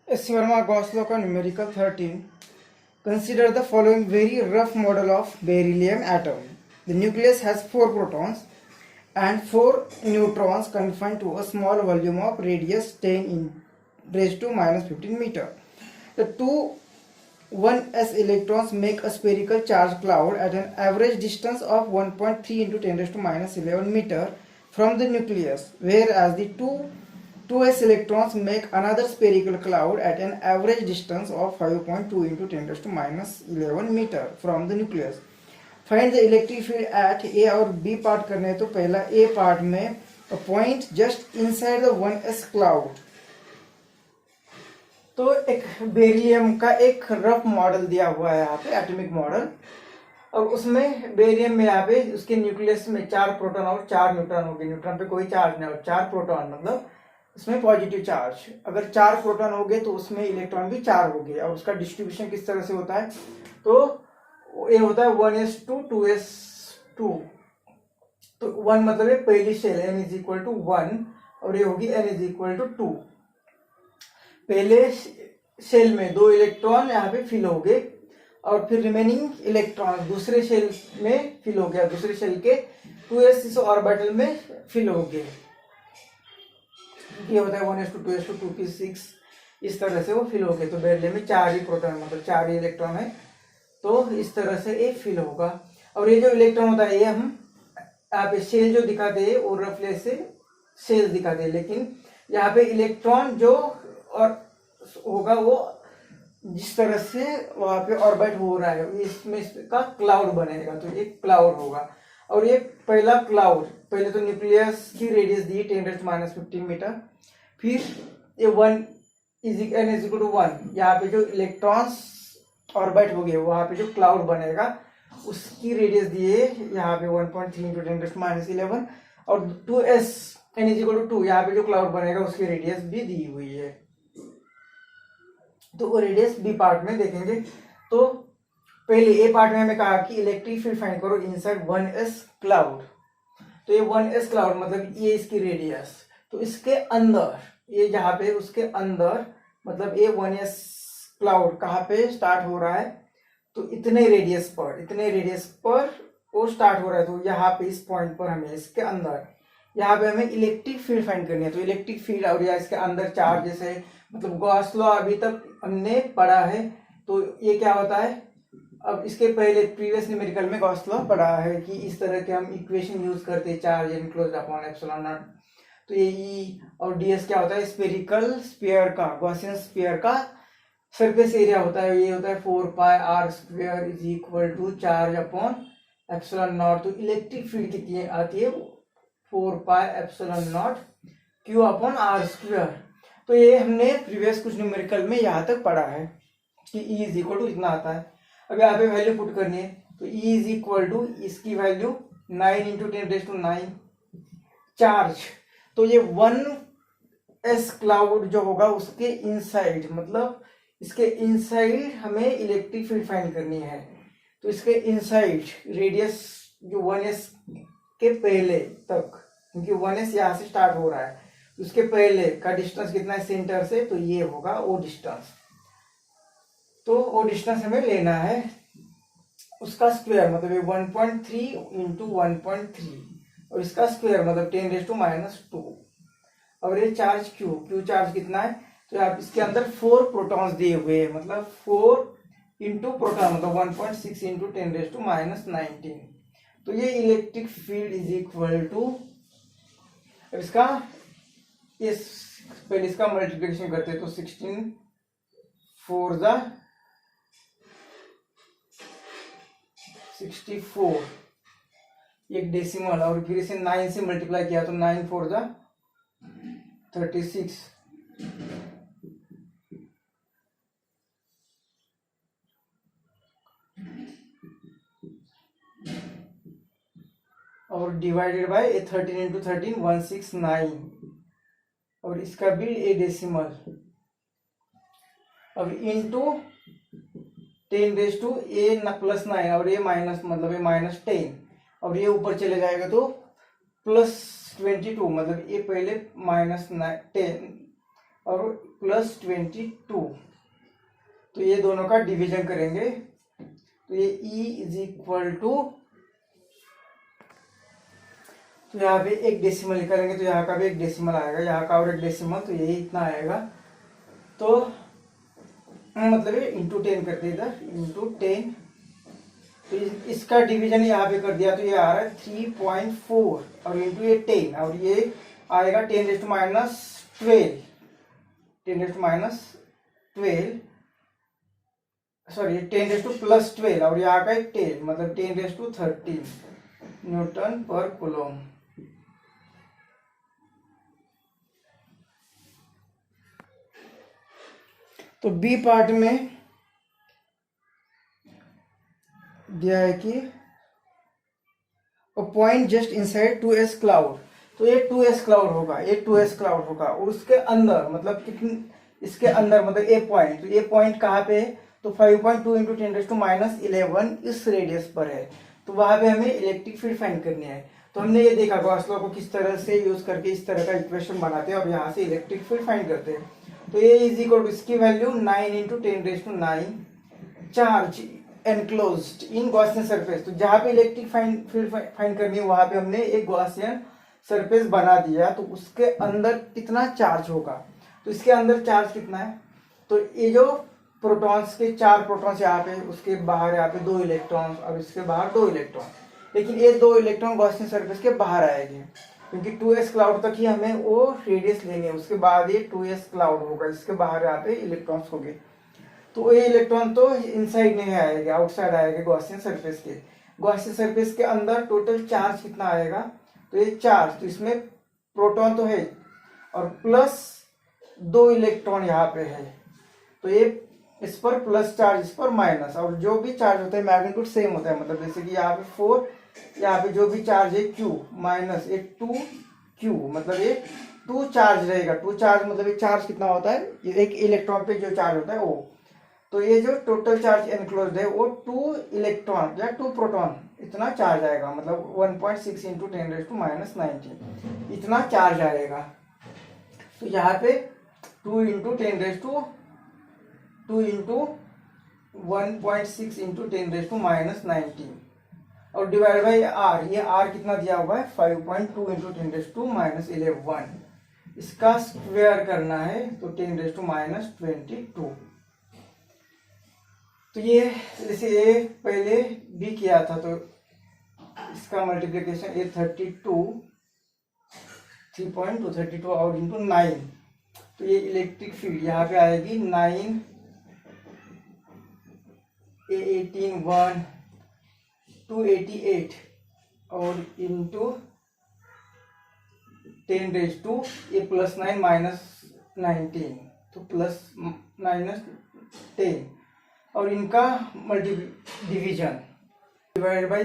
Sverma-Gauss law का numerical 13. Consider the following very rough model of beryllium atom. The nucleus has 4 protons and 4 neutrons confined to a small volume of radius 10 in raised to minus 15 meter. The two 1s electrons make a spherical charge cloud at an average distance of 1.3 into 10 raised to minus 11 meter from the nucleus, whereas the two 2s electrons make another spherical cloud at an average distance of 5.2 into 10 raised to minus 11 meter from the nucleus. Find the electric field at A और B part करने हैं तो पहला A part में a point just inside the 1s cloud. तो एक beryllium का एक रफ मॉडल दिया हुआ है यहाँ पे, एटॉमिक मॉडल, और उसमें बेरिलियम में यहाँ पे उसके न्यूक्लियस में 4 प्रोटॉन और 4 न्यूट्रॉन होंगे. न्यूट्रॉन पे कोई चार्ज नहीं और 4 प्रोटॉन मतलब उसमें पॉजिटिव चार्ज. अगर 4 प्रोटॉन हो गए तो उसमें इलेक्ट्रॉन भी 4 हो गए. और उसका डिस्ट्रीब्यूशन किस तरह से होता है तो ये होता है 1s2 2s2. तो 1 मतलब है पहली shell n is equal to 1 और ये होगी n इज इक्वल टू 2. पहले शेल में 2 इलेक्ट्रॉन यहाँ पे फिल हो गए और फिर रिमेनिंग इलेक्ट्रॉन दूसरे शेल में फिल हो गया. दूसरे शेल के 2s इस ऑर्बिटल में फिल हो गए. ये होता है 1s2 2s2 2p6 इस तरह से वो फिल हो गए. तो बेरिलियम में 4 ही प्रोटॉन मतलब 4 ही इलेक्ट्रॉन है. तो इस तरह से ये फिल होगा. और ये जो इलेक्ट्रॉन होता है ये हम यहाँ पे शेल जो दिखाते हैं वो रफली से शेल दिखाते हैं, लेकिन यहाँ पे इलेक्ट्रॉन जो और होगा वो जिस तरह से वहां पे ऑर्बिट हो रहा है इसमें इसका क्लाउड बनेगा. तो एक क्लाउड होगा. और ये पहला क्लाउड पहले तो न्यूक्लियस की रेडियस दी 10⁻⁻15 मीटर. फिर ये 1 n इज इक्वल टू 1 यहाँ पे जो इलेक्ट्रॉन्स ऑर्बिट हो गए वहां पे जो क्लाउड बनेगा उसकी रेडियस दी है यहाँ पे 1.3 into 10⁻11 और 2s n is equal to 2 यहाँ पे जो क्लाउड बनेगा उसकी रेडियस भी दी हुई है. तो वो रेडियस बी पार्ट में देखेंगे. तो पहले ए पार्ट में हमें कहा कि इलेक्ट्रिक फील्ड फाइंड करो इनसाइड 1s क्लाउड. तो ये 1s क्लाउड मतलब ये इसकी रेडियस. तो इसके अंदर ये जहाँ पे उसके अंदर मतलब ये 1s क्लाउड कहाँ पे स्टार्ट हो रहा है तो इतने रेडियस पर वो स्टार्ट हो रहा है. तो यहाँ पे इस पॉइंट पर हमें इसके अंदर यहाँ पे हमें इलेक्ट्रिक फील्ड फाइंड करनी है. तो इलेक्ट्रिक फील्ड और या इसके अंदर चार्जेस है मतलब गॉस लॉ अभी तक हमने पढ़ा है. तो ये क्या होता है अब इसके पहले प्रीवियस न्यूमेरिकल में गॉस लॉ पढ़ा है कि इस तरह के हम इक्वेशन यूज करते हैं charge enclosed upon epsilon naught. तो ये ई और ds क्या होता है स्फेरिकल स्फीयर का गॉसियन स्फीयर का सरफेस एरिया होता है. ये होता है 4πr² is equal to charge upon epsilon naught. तो इलेक्ट्रिक फील्ड कितनी आती है 4πε0 q अपॉन r². तो ये हमने प्रीवियस कुछ न्यूमेरिकल में यहाँ तक पढ़ा है कि E इज इक्वल टू इतना आता है. अब यहाँ पे वैल्यू पुट करनी है तो E इज इक्वल टू इसकी वैल्यू 9 into 10⁻9 चार्ज. तो ये 1s क्लाउड जो होगा उसके इनसाइड मतलब इसके इनसाइड हमें इलेक्ट्रिक फील्ड फाइंड करनी है. तो इसके इनसाइड रेडियस जो 1s के पहले तक क्योंकि 1s यहाँ से स्टार्ट हो रहा है उसके पहले का डिस्टेंस कितना है सेंटर से तो ये होगा वो डिस्टेंस. तो वो डिस्टेंस हमें लेना है उसका स्क्वायर मतलब ये 1.3 into 1.3 और इसका स्क्वायर मतलब 10⁻⁻2. और ये चार्ज क्यू चार्ज कितना है तो आप इसके अंदर 4 प्रोटॉन्स दिए हुए हैं मतलब 4 इंटू प्रोटॉन मतलब 1.6 into 10⁻⁻19. तो ये electric field is equal to इसका इस पहले इसका मल्टीप्लिकेशन करते हैं तो 16 4 64 एक डेसिमल और फिर इसे 9 से मल्टीप्लाई किया तो 9 4 36 और डिवाइडेड बाय 13 into 13 169 और इसका भी ए डेसिमल अब इनटू 10⁻⁻9 और ये माइनस मतलब ये -10 और ये ऊपर चले जाएगा तो +22 मतलब ये पहले -10 और +22 तो ये दोनों का डिवीजन करेंगे तो ये E इज इक्वल टू, तो यहाँ पे एक डेसिमल निकालेंगे तो यहाँ का भी एक डेसिमल आएगा, यहाँ का और एक डेसिमल, तो यही इतना आएगा। तो मतलब ये इंटू 10 करते इधर, इंटू 10, तो इसका डिवीजन यहाँ पे कर दिया तो ये आ रहा है 3.4 और इंटू ये 10, और ये आएगा 10⁻12, 10⁻12, सॉरी 10⁻+12 और यहाँ का एक 10, मतलब 10⁻13 न्यूटन पर कूलम। तो बी पार्ट में दिया है कि point just inside 2s cloud, तो ये 2s क्लाउड होगा, ये 2s क्लाउड होगा, और उसके अंदर मतलब कितनी, इसके अंदर मतलब ए पॉइंट, तो ये पॉइंट कहाँ पे है, तो 5.2 इंटू 10⁻11 इस रेडियस पर है, तो वहां पे हमें इलेक्ट्रिक फील्ड फाइंड करनी है। तो हमने ये देखा गॉस लॉ को किस तरह से यूज करके इस तरह का इक्वेशन बनाते हैं और यहाँ से इलेक्ट्रिक फील्ड फाइंड करते हैं। तो ये इज इक्वल टू, इसकी वैल्यू 9 इंटू 10⁻9 चार्ज एनक्लोज्ड इन गॉसियन सरफेस, तो जहाँ पे इलेक्ट्रिक फील्ड फाइंड करनी है वहां पे हमने एक गॉसियन सरफेस बना दिया, तो उसके अंदर कितना चार्ज होगा, तो इसके अंदर चार्ज कितना है, तो ये जो प्रोटॉन्स के 4 प्रोटॉन्स यहाँ पे, उसके बाहर यहाँ पे 2 इलेक्ट्रॉन और इसके बाहर 2 इलेक्ट्रॉन, लेकिन ये 2 इलेक्ट्रॉन गॉसियन सरफेस के बाहर आएंगे क्योंकि 2s क्लाउड तक ही हमें वो रेडियस लेनी है, उसके बाद ये 2s क्लाउड होगा, इसके बाहर यहाँ पे इलेक्ट्रॉन्स होंगे, तो ये इलेक्ट्रॉन तो इनसाइड नहीं आएंगे, आउटसाइड आएंगे गॉसियन सरफेस के। गॉसियन सरफेस के अंदर टोटल चार्ज कितना आएगा, तो ये चार्ज, तो इसमें प्रोटॉन तो है और प्लस 2 इलेक्ट्रॉन यहाँ पे है, तो ये इस पर प्लस चार्ज, इस पर माइनस, और जो भी चार्ज होता है मैग्नीट्यूड सेम होता है, मतलब जैसे कि यहाँ पे 4, यहाँ पे जो भी चार्ज है Q माइनस ये 2Q, मतलब ये 2 चार्ज रहेगा, 2 चार्ज मतलब ये चार्ज कितना होता है, एक इलेक्ट्रॉन पे जो चार्ज होता है वो, तो ये जो टोटल चार्ज एनक्लोज्ड है वो 2 इलेक्ट्रॉन या 2 प्रोटॉन इतना चार्ज आएगा, मतलब 1.6 इंटू 10⁻19 इतना चार्ज आएगा। तो यहाँ पे 2 इंटू 1.6 इंटू 10⁻19 और डिवाइड बाई आर, ये आर कितना दिया हुआ है 5.2 इंटू 10⁻11, इसका स्क्वायर करना है तो 10⁻22। तो ये जैसे ये पहले भी किया था, तो इसका मल्टीप्लिकेशन ये 3.232 और इंटू 9, तो ये इलेक्ट्रिक फील्ड यहाँ पे आएगी 9 18 1 288 और इंटू 10⁻, ये +9 -19, तो प्लस -10 और इनका डिवीजन डिवाइड बाई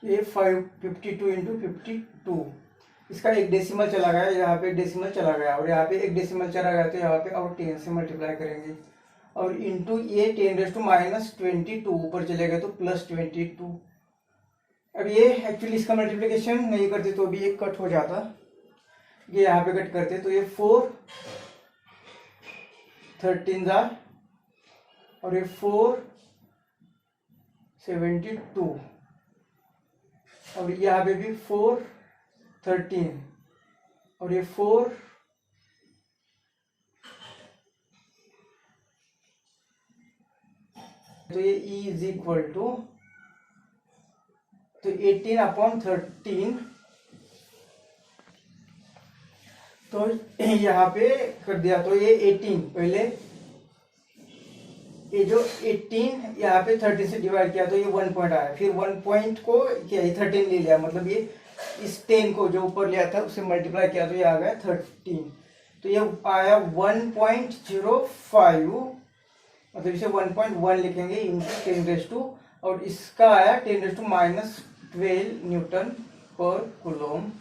ये 52 इंटू 52, इसका एक डेसिमल चला गया, यहाँ पे डेसिमल चला गया और यहाँ पे एक डेसिमल चला गया, तो यहाँ पे और 10 से मल्टीप्लाई करेंगे और इंटू ये 10⁻22 ऊपर चले गए तो +22। अब ये एक्चुअली इसका मल्टीप्लिकेशन नहीं करते तो भी ये कट हो जाता, ये यहाँ पे कट करते तो ये 4 13 और ये 4 72 और यहाँ पे भी 4 13 और ये 4 तो ये E इज इक्वल टू तो 18/13, तो यहाँ पे कर दिया तो ये 18 पहले ये जो 18 यहाँ पे 13 से डिवाइड किया तो ये 1 पॉइंट आया, फिर 1 पॉइंट को क्या 13 ले लिया, मतलब ये इस 10 को जो ऊपर लिया था उससे मल्टीप्लाई किया तो ये आ गया 13, तो ये आया 1.05, मतलब इसे 1.1 लिखेंगे इंटू 10⁻, और इसका आया 10⁻12 न्यूटन पर कूलम।